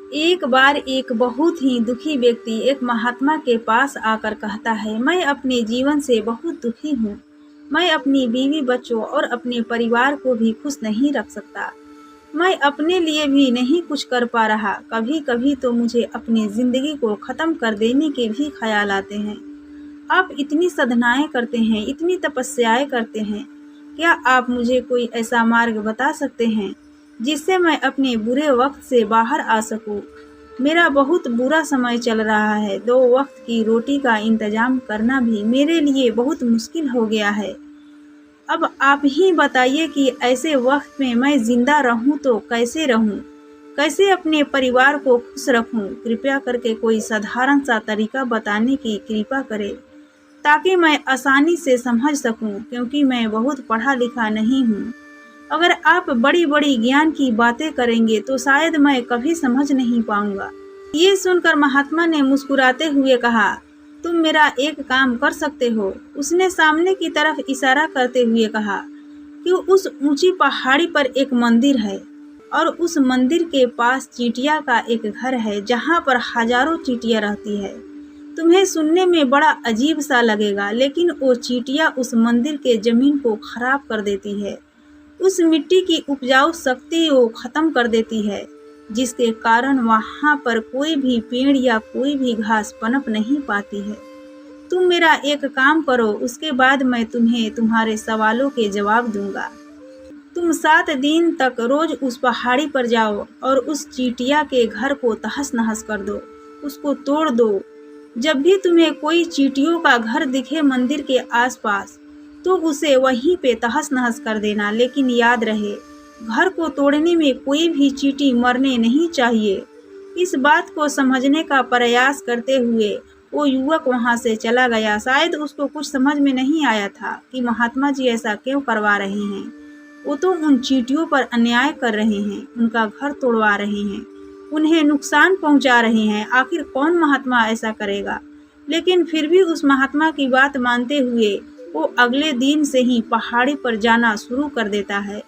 एक बार एक बहुत ही दुखी व्यक्ति एक महात्मा के पास आकर कहता है, मैं अपने जीवन से बहुत दुखी हूँ। मैं अपनी बीवी बच्चों और अपने परिवार को भी खुश नहीं रख सकता। मैं अपने लिए भी नहीं कुछ कर पा रहा। कभी कभी तो मुझे अपनी जिंदगी को खत्म कर देने के भी ख्याल आते हैं। आप इतनी साधनाएं करते हैं, इतनी तपस्याएं करते हैं, क्या आप मुझे कोई ऐसा मार्ग बता सकते हैं जिससे मैं अपने बुरे वक्त से बाहर आ सकूं? मेरा बहुत बुरा समय चल रहा है। 2 वक्त की रोटी का इंतजाम करना भी मेरे लिए बहुत मुश्किल हो गया है। अब आप ही बताइए कि ऐसे वक्त में मैं जिंदा रहूं तो कैसे रहूं? कैसे अपने परिवार को खुश रखूं? कृपया करके कोई साधारण सा तरीका बताने की कृपा करें ताकि मैं आसानी से समझ सकूं, क्योंकि मैं बहुत पढ़ा लिखा नहीं हूं। अगर आप बड़ी बड़ी ज्ञान की बातें करेंगे तो शायद मैं कभी समझ नहीं पाऊंगा। ये सुनकर महात्मा ने मुस्कुराते हुए कहा, तुम मेरा एक काम कर सकते हो। उसने सामने की तरफ इशारा करते हुए कहा कि उस ऊंची पहाड़ी पर एक मंदिर है और उस मंदिर के पास चींटिया का एक घर है जहाँ पर हजारों चींटियां रहती है। तुम्हें सुनने में बड़ा अजीब सा लगेगा, लेकिन वो चींटियां उस मंदिर के जमीन को खराब कर देती है। उस मिट्टी की उपजाऊ शक्ति वो खत्म कर देती है, जिसके कारण वहां पर कोई भी पेड़ या कोई भी घास पनप नहीं पाती है। तुम मेरा एक काम करो, उसके बाद मैं तुम्हें तुम्हारे सवालों के जवाब दूंगा। तुम 7 दिन तक रोज उस पहाड़ी पर जाओ और उस चींटिया के घर को तहस नहस कर दो, उसको तोड़ दो। जब भी तुम्हें कोई चींटियों का घर दिखे मंदिर के आसपास, तो उसे वहीं पे तहस नहस कर देना। लेकिन याद रहे, घर को तोड़ने में कोई भी चींटी मरने नहीं चाहिए। इस बात को समझने का प्रयास करते हुए वो युवक वहां से चला गया। शायद उसको कुछ समझ में नहीं आया था कि महात्मा जी ऐसा क्यों करवा रहे हैं। वो तो उन चींटियों पर अन्याय कर रहे हैं, उनका घर तोड़वा रहे हैं, उन्हें नुकसान पहुंचा रहे हैं। आखिर कौन महात्मा ऐसा करेगा? लेकिन फिर भी उस महात्मा की बात मानते हुए वो अगले दिन से ही पहाड़ी पर जाना शुरू कर देता है।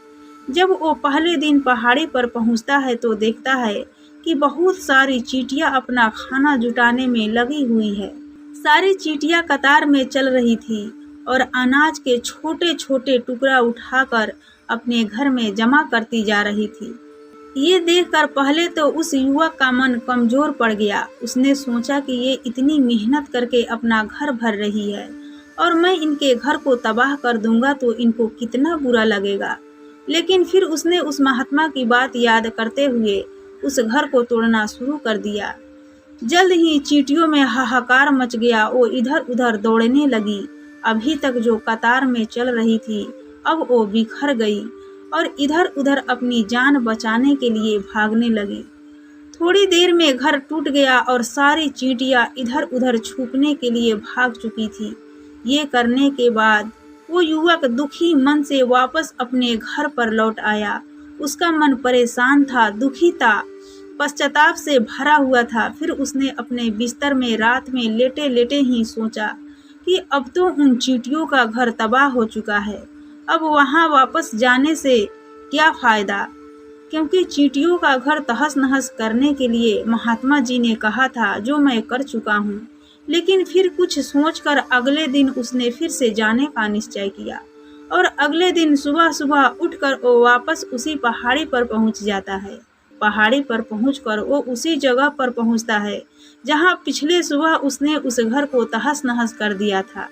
जब वो पहले दिन पहाड़ी पर पहुंचता है तो देखता है कि बहुत सारी चींटियां अपना खाना जुटाने में लगी हुई है। सारी चींटियां कतार में चल रही थी और अनाज के छोटे छोटे टुकड़ा उठाकर अपने घर में जमा करती जा रही थी। ये देखकर पहले तो उस युवक का मन कमजोर पड़ गया। उसने सोचा कि ये इतनी मेहनत करके अपना घर भर रही है और मैं इनके घर को तबाह कर दूंगा तो इनको कितना बुरा लगेगा। लेकिन फिर उसने उस महात्मा की बात याद करते हुए उस घर को तोड़ना शुरू कर दिया। जल्द ही चींटियों में हाहाकार मच गया। वो इधर उधर दौड़ने लगी। अभी तक जो कतार में चल रही थी, अब वो बिखर गई और इधर उधर अपनी जान बचाने के लिए भागने लगी। थोड़ी देर में घर टूट गया और सारी चींटियां इधर उधर छुपने के लिए भाग चुकी थी। ये करने के बाद वो युवक दुखी मन से वापस अपने घर पर लौट आया। उसका मन परेशान था, दुखी था, पश्चाताप से भरा हुआ था। फिर उसने अपने बिस्तर में रात में लेटे लेटे ही सोचा कि अब तो उन चींटियों का घर तबाह हो चुका है। अब वहां वापस जाने से क्या फायदा, क्योंकि चींटियों का घर तहस नहस करने के लिए महात्मा जी ने कहा था, जो मैं कर चुका हूँ। लेकिन फिर कुछ सोचकर अगले दिन उसने फिर से जाने का निश्चय किया और अगले दिन सुबह सुबह उठकर वो वापस उसी पहाड़ी पर पहुंच जाता है। पहाड़ी पर पहुंचकर वो उसी जगह पर पहुंचता है जहां पिछले सुबह उसने उस घर को तहस नहस कर दिया था।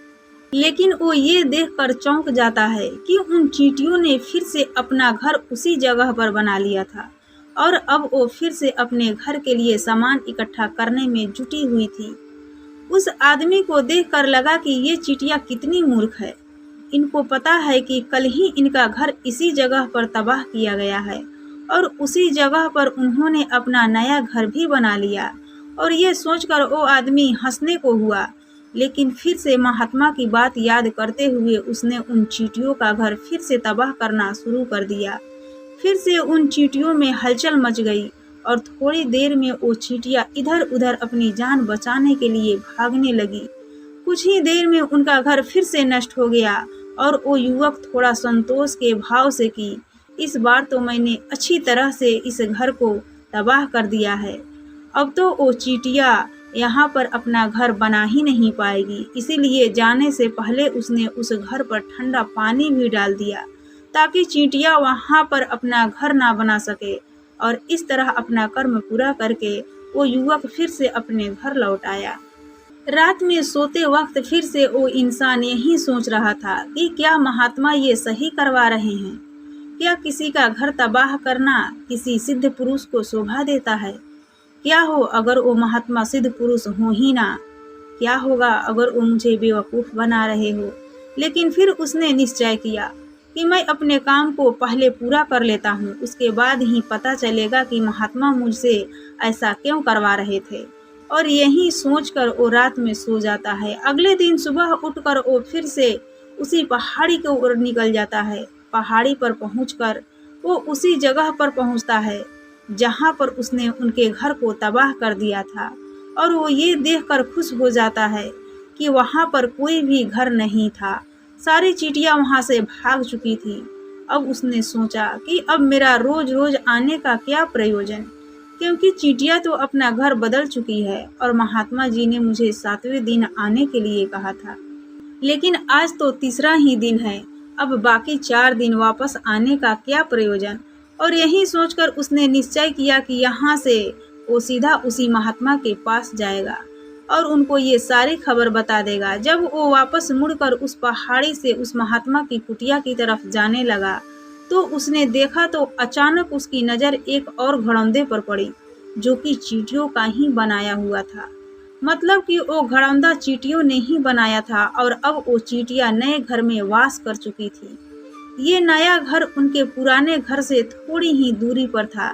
लेकिन वो ये देखकर चौंक जाता है कि उन चींटियों ने फिर से अपना घर उसी जगह पर बना लिया था और अब वो फिर से अपने घर के लिए सामान इकट्ठा करने में जुटी हुई थी। उस आदमी को देखकर लगा कि ये चींटियां कितनी मूर्ख है। इनको पता है कि कल ही इनका घर इसी जगह पर तबाह किया गया है और उसी जगह पर उन्होंने अपना नया घर भी बना लिया। और ये सोचकर वो आदमी हंसने को हुआ। लेकिन फिर से महात्मा की बात याद करते हुए उसने उन चींटियों का घर फिर से तबाह करना शुरू कर दिया। फिर से उन चींटियों में हलचल मच गई और थोड़ी देर में वो चींटियां इधर उधर अपनी जान बचाने के लिए भागने लगी। कुछ ही देर में उनका घर फिर से नष्ट हो गया और वो युवक थोड़ा संतोष के भाव से कि इस बार तो मैंने अच्छी तरह से इस घर को तबाह कर दिया है। अब तो वो चींटियाँ यहाँ पर अपना घर बना ही नहीं पाएगी। इसीलिए जाने से पहले उसने उस घर पर ठंडा पानी भी डाल दिया ताकि चींटियाँ वहाँ पर अपना घर ना बना सके। और इस तरह अपना कर्म पूरा करके वो युवक फिर से अपने घर लौट आया। रात में सोते वक्त फिर से वो इंसान यही सोच रहा था कि क्या महात्मा ये सही करवा रहे हैं? क्या किसी का घर तबाह करना किसी सिद्ध पुरुष को शोभा देता है? क्या हो अगर वो महात्मा सिद्ध पुरुष हो ही ना? क्या होगा अगर वो मुझे बेवकूफ़ बना रहे हो? लेकिन फिर उसने निश्चय किया कि मैं अपने काम को पहले पूरा कर लेता हूँ, उसके बाद ही पता चलेगा कि महात्मा मुझसे ऐसा क्यों करवा रहे थे। और यही सोचकर वो रात में सो जाता है। अगले दिन सुबह उठकर वो फिर से उसी पहाड़ी की ओर निकल जाता है। पहाड़ी पर पहुंचकर वो उसी जगह पर पहुंचता है जहां पर उसने उनके घर को तबाह कर दिया था। और वो ये देखकर खुश हो जाता है कि वहां पर कोई भी घर नहीं था। सारी चींटियां वहां से भाग चुकी थी। अब उसने सोचा कि अब मेरा रोज रोज आने का क्या प्रयोजन, क्योंकि चींटियां तो अपना घर बदल चुकी है और महात्मा जी ने मुझे 7वें दिन आने के लिए कहा था। लेकिन आज तो तीसरा ही दिन है, अब बाकी 4 दिन वापस आने का क्या प्रयोजन। और यही सोचकर उसने निश्चय किया कि यहाँ से वो सीधा उसी महात्मा के पास जाएगा और उनको ये सारी खबर बता देगा। जब वो वापस मुड़कर उस पहाड़ी से उस महात्मा की कुटिया की तरफ जाने लगा तो उसने देखा तो अचानक उसकी नज़र एक और घड़ौंदे पर पड़ी जो कि चींटियों का ही बनाया हुआ था। मतलब कि वो घड़ौंदा चींटियों ने ही बनाया था और अब वो चींटियां नए घर में वास कर चुकी थी। ये नया घर उनके पुराने घर से थोड़ी ही दूरी पर था।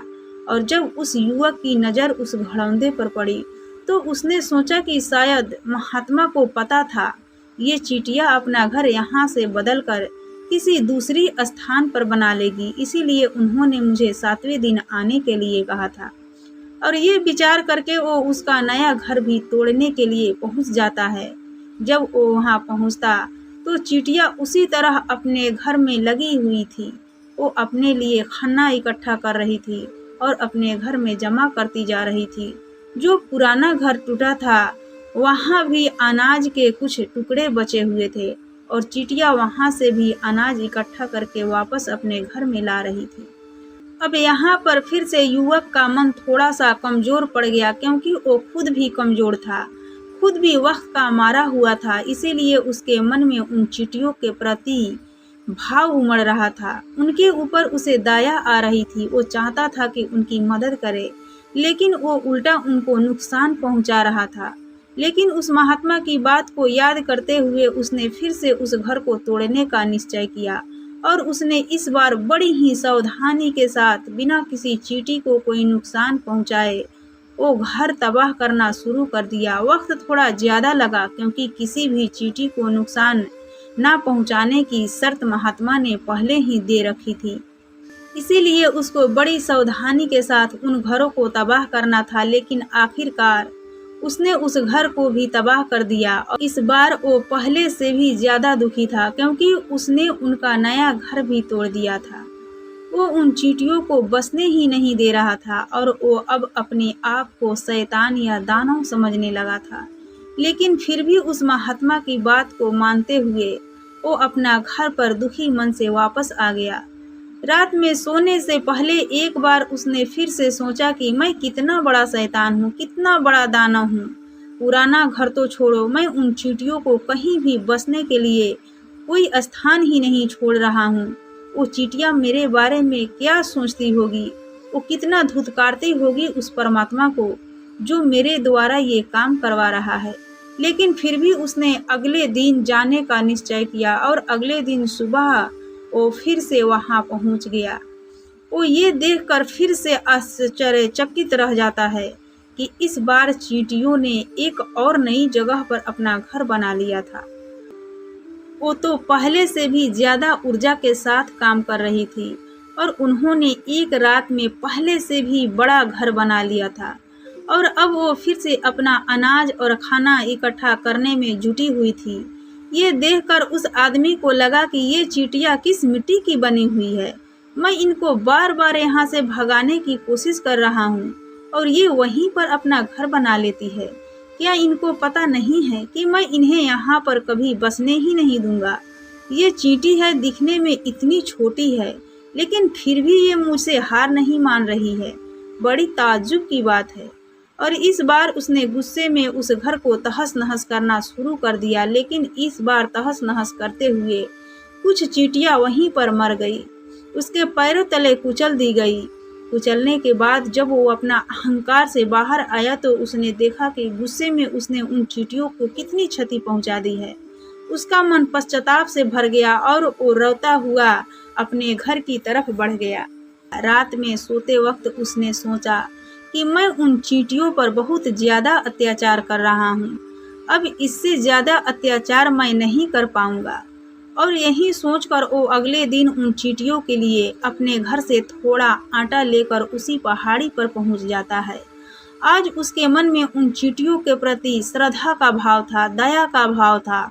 और जब उस युवक की नज़र उस घड़ौंदे पर पड़ी तो उसने सोचा कि शायद महात्मा को पता था ये चींटियां अपना घर यहाँ से बदलकर किसी दूसरी स्थान पर बना लेगी, इसीलिए उन्होंने मुझे 7वें दिन आने के लिए कहा था। और ये विचार करके वो उसका नया घर भी तोड़ने के लिए पहुंच जाता है। जब वो वहां पहुंचता तो चींटियां उसी तरह अपने घर में लगी हुई थी। वो अपने लिए खाना इकट्ठा कर रही थी और अपने घर में जमा करती जा रही थी। जो पुराना घर टूटा था वहाँ भी अनाज के कुछ टुकड़े बचे हुए थे और चींटियां वहाँ से भी अनाज इकट्ठा करके वापस अपने घर में ला रही थी। अब यहाँ पर फिर से युवक का मन थोड़ा सा कमज़ोर पड़ गया, क्योंकि वो खुद भी कमज़ोर था, खुद भी वक्त का मारा हुआ था। इसीलिए उसके मन में उन चींटियों के प्रति भाव उमड़ रहा था। उनके ऊपर उसे दया आ रही थी। वो चाहता था कि उनकी मदद करे, लेकिन वो उल्टा उनको नुकसान पहुंचा रहा था। लेकिन उस महात्मा की बात को याद करते हुए उसने फिर से उस घर को तोड़ने का निश्चय किया और उसने इस बार बड़ी ही सावधानी के साथ बिना किसी चींटी को कोई नुकसान पहुंचाए वो घर तबाह करना शुरू कर दिया। वक्त थोड़ा ज़्यादा लगा, क्योंकि किसी भी चींटी को नुकसान न पहुंचाने की शर्त महात्मा ने पहले ही दे रखी थी। इसीलिए उसको बड़ी सावधानी के साथ उन घरों को तबाह करना था। लेकिन आखिरकार उसने उस घर को भी तबाह कर दिया और इस बार वो पहले से भी ज़्यादा दुखी था, क्योंकि उसने उनका नया घर भी तोड़ दिया था। वो उन चींटियों को बसने ही नहीं दे रहा था और वो अब अपने आप को शैतान या दानव समझने लगा था। लेकिन फिर भी उस महात्मा की बात को मानते हुए वो अपना घर पर दुखी मन से वापस आ गया। रात में सोने से पहले एक बार उसने फिर से सोचा कि मैं कितना बड़ा शैतान हूँ, कितना बड़ा दानव हूँ। पुराना घर तो छोड़ो, मैं उन चींटियों को कहीं भी बसने के लिए कोई स्थान ही नहीं छोड़ रहा हूँ। वो चींटियाँ मेरे बारे में क्या सोचती होगी, वो कितना धुतकारती होगी उस परमात्मा को जो मेरे द्वारा ये काम करवा रहा है। लेकिन फिर भी उसने अगले दिन जाने का निश्चय किया और अगले दिन सुबह वो फिर से वहां पहुंच गया। वो ये देखकर फिर से आश्चर्यचकित रह जाता है कि इस बार चींटियों ने एक और नई जगह पर अपना घर बना लिया था। वो तो पहले से भी ज़्यादा ऊर्जा के साथ काम कर रही थी और उन्होंने एक रात में पहले से भी बड़ा घर बना लिया था। और अब वो फिर से अपना अनाज और खाना इकट्ठा करने में जुटी हुई थी। ये देखकर उस आदमी को लगा कि ये चींटियाँ किस मिट्टी की बनी हुई है। मैं इनको बार बार यहाँ से भगाने की कोशिश कर रहा हूँ और ये वहीं पर अपना घर बना लेती है। क्या इनको पता नहीं है कि मैं इन्हें यहाँ पर कभी बसने ही नहीं दूंगा। ये चींटी है, दिखने में इतनी छोटी है, लेकिन फिर भी ये मुझसे हार नहीं मान रही है। बड़ी ताज्जुब की बात है। और इस बार उसने गुस्से में उस घर को तहस नहस करना शुरू कर दिया, लेकिन इस बार तहस नहस करते हुए कुछ चींटियां वहीं पर मर गई, उसके पैरों तले कुचल दी गई। कुचलने के बाद जब वो अपना अहंकार से बाहर आया तो उसने देखा कि गुस्से में उसने उन चींटियों को कितनी क्षति पहुंचा दी है। उसका मन पश्चाताप से भर गया और वो रोता हुआ अपने घर की तरफ बढ़ गया। रात में सोते वक्त उसने सोचा कि मैं उन चींटियों पर बहुत ज्यादा अत्याचार कर रहा हूँ, अब इससे ज्यादा अत्याचार मैं नहीं कर पाऊंगा। और यही सोचकर वो अगले दिन उन चींटियों के लिए अपने घर से थोड़ा आटा लेकर उसी पहाड़ी पर पहुंच जाता है। आज उसके मन में उन चींटियों के प्रति श्रद्धा का भाव था, दया का भाव था।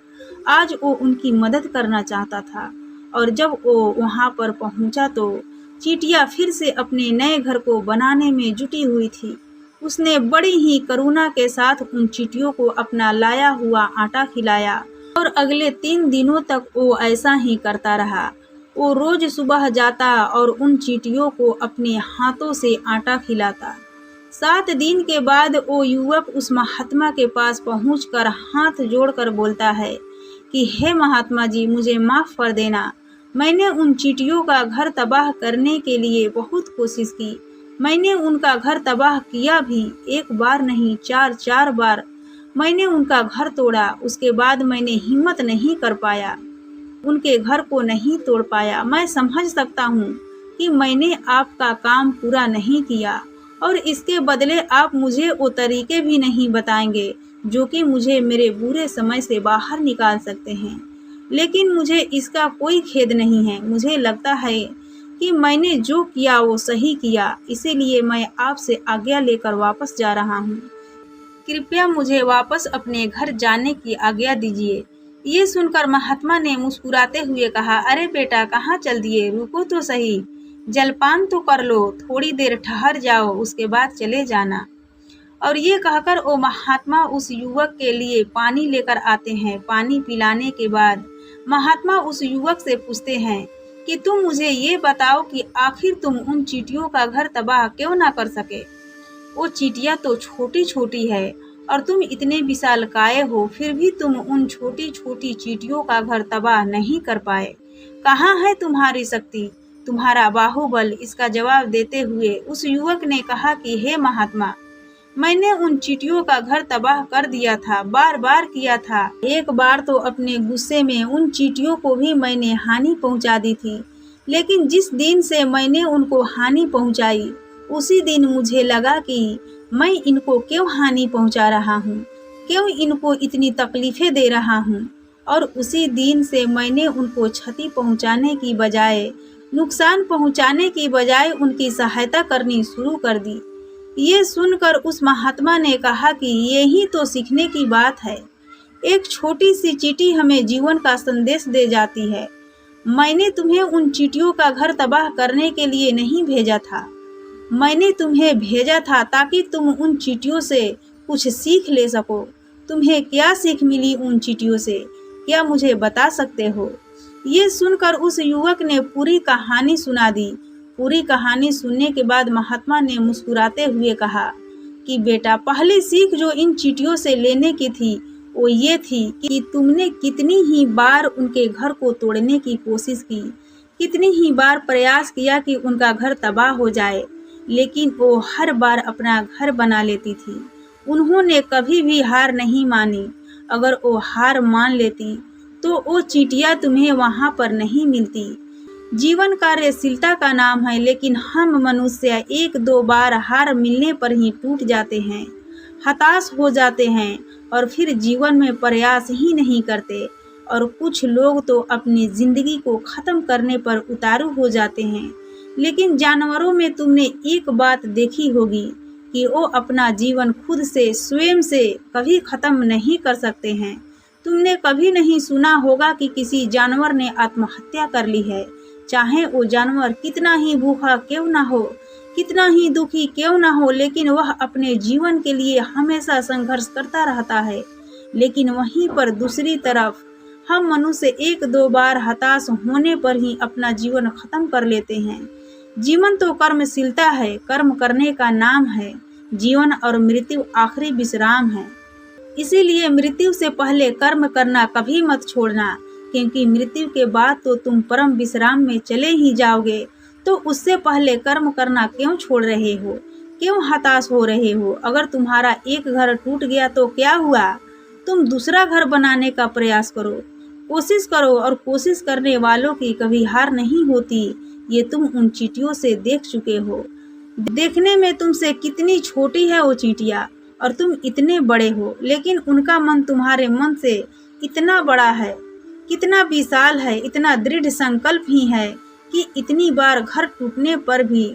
आज वो उनकी मदद करना चाहता था। और जब वो वहां पर पहुंचा तो चींटियां फिर से अपने नए घर को बनाने में जुटी हुई थी। उसने बड़ी ही करुणा के साथ उन चींटियों को अपना लाया हुआ आटा खिलाया और अगले 3 दिनों तक वो ऐसा ही करता रहा। वो रोज सुबह जाता और उन चींटियों को अपने हाथों से आटा खिलाता। 7 दिन के बाद वो युवक उस महात्मा के पास पहुंचकर हाथ जोड़कर बोलता है कि हे महात्मा जी, मुझे माफ कर देना। मैंने उन चींटियों का घर तबाह करने के लिए बहुत कोशिश की। मैंने उनका घर तबाह किया भी, 1 बार नहीं 4 बार मैंने उनका घर तोड़ा। उसके बाद मैंने हिम्मत नहीं कर पाया, उनके घर को नहीं तोड़ पाया। मैं समझ सकता हूँ कि मैंने आपका काम पूरा नहीं किया और इसके बदले आप मुझे वो तरीके भी नहीं बताएंगे जो कि मुझे मेरे बुरे समय से बाहर निकाल सकते हैं। लेकिन मुझे इसका कोई खेद नहीं है। मुझे लगता है कि मैंने जो किया वो सही किया, इसीलिए मैं आपसे आज्ञा लेकर वापस जा रहा हूँ। कृपया मुझे वापस अपने घर जाने की आज्ञा दीजिए। ये सुनकर महात्मा ने मुस्कुराते हुए कहा, अरे बेटा, कहाँ चल दिए, रुको तो सही, जलपान तो कर लो, थोड़ी देर ठहर जाओ, उसके बाद चले जाना। और ये कहकर वो महात्मा उस युवक के लिए पानी लेकर आते हैं। पानी पिलाने के बाद महात्मा उस युवक से पूछते हैं कि तुम मुझे ये बताओ कि आखिर तुम उन चींटियों का घर तबाह क्यों ना कर सके। वो चींटियां तो छोटी छोटी है और तुम इतने विशालकाय हो, फिर भी तुम उन छोटी छोटी चींटियों का घर तबाह नहीं कर पाए। कहाँ है तुम्हारी शक्ति, तुम्हारा बाहुबल। इसका जवाब देते हुए उस युवक ने कहा कि हे महात्मा, मैंने उन चींटियों का घर तबाह कर दिया था, बार बार किया था। एक बार तो अपने गुस्से में उन चींटियों को भी मैंने हानि पहुंचा दी थी, लेकिन जिस दिन से मैंने उनको हानि पहुंचाई उसी दिन मुझे लगा कि मैं इनको क्यों हानि पहुंचा रहा हूँ, क्यों इनको इतनी तकलीफें दे रहा हूँ। और उसी दिन से मैंने उनको क्षति पहुंचाने की बजाय, नुकसान पहुंचाने की बजाय उनकी सहायता करनी शुरू कर दी। ये सुनकर उस महात्मा ने कहा कि यही तो सीखने की बात है। एक छोटी सी चींटी हमें जीवन का संदेश दे जाती है। मैंने तुम्हें उन चींटियों का घर तबाह करने के लिए नहीं भेजा था, मैंने तुम्हें भेजा था ताकि तुम उन चींटियों से कुछ सीख ले सको। तुम्हें क्या सीख मिली उन चींटियों से, क्या मुझे बता सकते हो? ये सुनकर उस युवक ने पूरी कहानी सुना दी। पूरी कहानी सुनने के बाद महात्मा ने मुस्कुराते हुए कहा कि बेटा, पहली सीख जो इन चींटियों से लेने की थी वो ये थी कि तुमने कितनी ही बार उनके घर को तोड़ने की कोशिश की, कितनी ही बार प्रयास किया कि उनका घर तबाह हो जाए, लेकिन वो हर बार अपना घर बना लेती थी। उन्होंने कभी भी हार नहीं मानी। अगर वो हार मान लेती तो वो चींटियां तुम्हें वहां पर नहीं मिलती। जीवन कार्यशीलता का नाम है, लेकिन हम मनुष्य 1-2 बार हार मिलने पर ही टूट जाते हैं, हताश हो जाते हैं और फिर जीवन में प्रयास ही नहीं करते। और कुछ लोग तो अपनी जिंदगी को खत्म करने पर उतारू हो जाते हैं। लेकिन जानवरों में तुमने एक बात देखी होगी कि वो अपना जीवन खुद से, स्वयं से कभी खत्म नहीं कर सकते हैं। तुमने कभी नहीं सुना होगा कि किसी जानवर ने आत्महत्या कर ली है, चाहे वो जानवर कितना ही भूखा क्यों ना हो। कितना ही दुखी क्यों ना हो, लेकिन वह अपने जीवन के लिए हमेशा संघर्ष करता रहता है। लेकिन वहीं पर दूसरी तरफ हम मनुष्य एक दो बार हताश होने पर ही अपना जीवन खत्म कर लेते हैं। जीवन तो कर्मशीलता है, कर्म करने का नाम है। जीवन और मृत्यु आखिरी विश्राम है। इसीलिए मृत्यु से पहले कर्म करना कभी मत छोड़ना, क्योंकि मृत्यु के बाद तो तुम परम विश्राम में चले ही जाओगे। तो उससे पहले कर्म करना क्यों छोड़ रहे हो, क्यों हताश हो रहे हो? अगर तुम्हारा एक घर टूट गया तो क्या हुआ, तुम दूसरा घर बनाने का प्रयास करो, कोशिश करो, और कोशिश करने वालों की कभी हार नहीं होती। ये तुम उन चींटियों से देख चुके हो। देखने में तुमसे कितनी छोटी है वो चींटियां, और तुम इतने बड़े हो, लेकिन उनका मन तुम्हारे मन से इतना बड़ा है, कितना विशाल है, इतना दृढ़ संकल्प ही है कि इतनी बार घर टूटने पर भी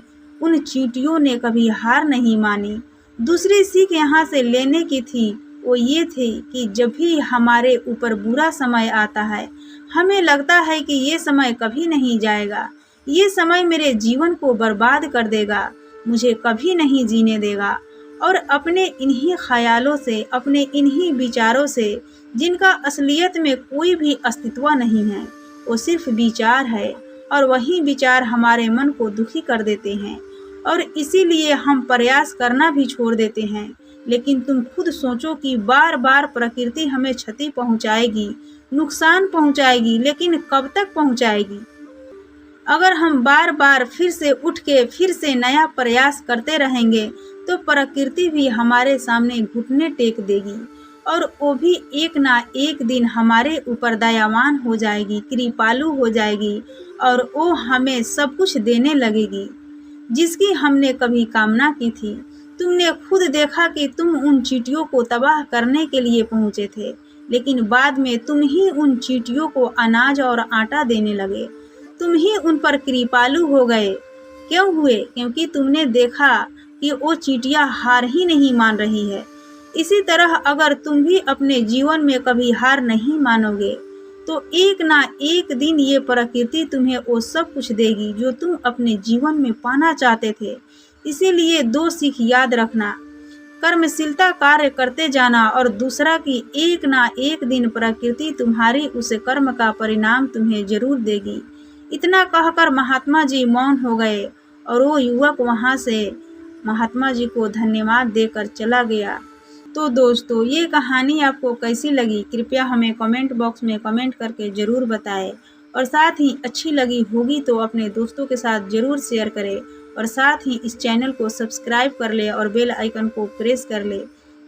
उन चींटियों ने कभी हार नहीं मानी। दूसरी सीख यहाँ से लेने की थी वो ये थी कि जब भी हमारे ऊपर बुरा समय आता है, हमें लगता है कि ये समय कभी नहीं जाएगा, ये समय मेरे जीवन को बर्बाद कर देगा, मुझे कभी नहीं जीने देगा। और अपने इन्हीं ख्यालों से, अपने इन्हीं विचारों से, जिनका असलियत में कोई भी अस्तित्व नहीं है, वो सिर्फ विचार है, और वही विचार हमारे मन को दुखी कर देते हैं, और इसीलिए हम प्रयास करना भी छोड़ देते हैं। लेकिन तुम खुद सोचो कि बार बार प्रकृति हमें क्षति पहुंचाएगी, नुकसान पहुंचाएगी, लेकिन कब तक पहुंचाएगी? अगर हम बार बार फिर से उठ के फिर से नया प्रयास करते रहेंगे तो प्रकृति भी हमारे सामने घुटने टेक देगी, और वो भी एक ना एक दिन हमारे ऊपर दयावान हो जाएगी, कृपालु हो जाएगी, और वो हमें सब कुछ देने लगेगी जिसकी हमने कभी कामना की थी। तुमने खुद देखा कि तुम उन चींटियों को तबाह करने के लिए पहुंचे थे, लेकिन बाद में तुम ही उन चींटियों को अनाज और आटा देने लगे, तुम ही उन पर कृपालु हो गए। क्यों हुए? क्योंकि तुमने देखा कि वो चींटियां हार ही नहीं मान रही है। इसी तरह अगर तुम भी अपने जीवन में कभी हार नहीं मानोगे तो एक ना एक दिन ये प्रकृति तुम्हें वो सब कुछ देगी जो तुम अपने जीवन में पाना चाहते थे। इसीलिए दो सीख याद रखना, कर्मशीलता कार्य करते जाना, और दूसरा कि एक ना एक दिन प्रकृति तुम्हारी उस कर्म का परिणाम तुम्हें जरूर देगी। इतना कहकर महात्मा जी मौन हो गए, और वो युवक वहां से महात्मा जी को धन्यवाद देकर चला गया। तो दोस्तों, ये कहानी आपको कैसी लगी कृपया हमें कमेंट बॉक्स में कमेंट करके ज़रूर बताएं, और साथ ही अच्छी लगी होगी तो अपने दोस्तों के साथ ज़रूर शेयर करें, और साथ ही इस चैनल को सब्सक्राइब कर ले और बेल आइकन को प्रेस कर ले,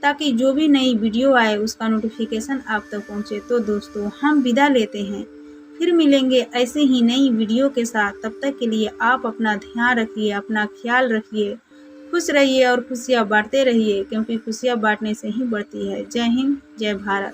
ताकि जो भी नई वीडियो आए उसका नोटिफिकेशन आप तक पहुँचे। तो दोस्तों, हम विदा लेते हैं, फिर मिलेंगे ऐसे ही नई वीडियो के साथ। तब तक के लिए आप अपना ध्यान रखिए, अपना ख्याल रखिए, खुश रहिए और खुशियाँ बांटते रहिए, क्योंकि खुशियाँ बांटने से ही बढ़ती है। जय हिंद, जय भारत।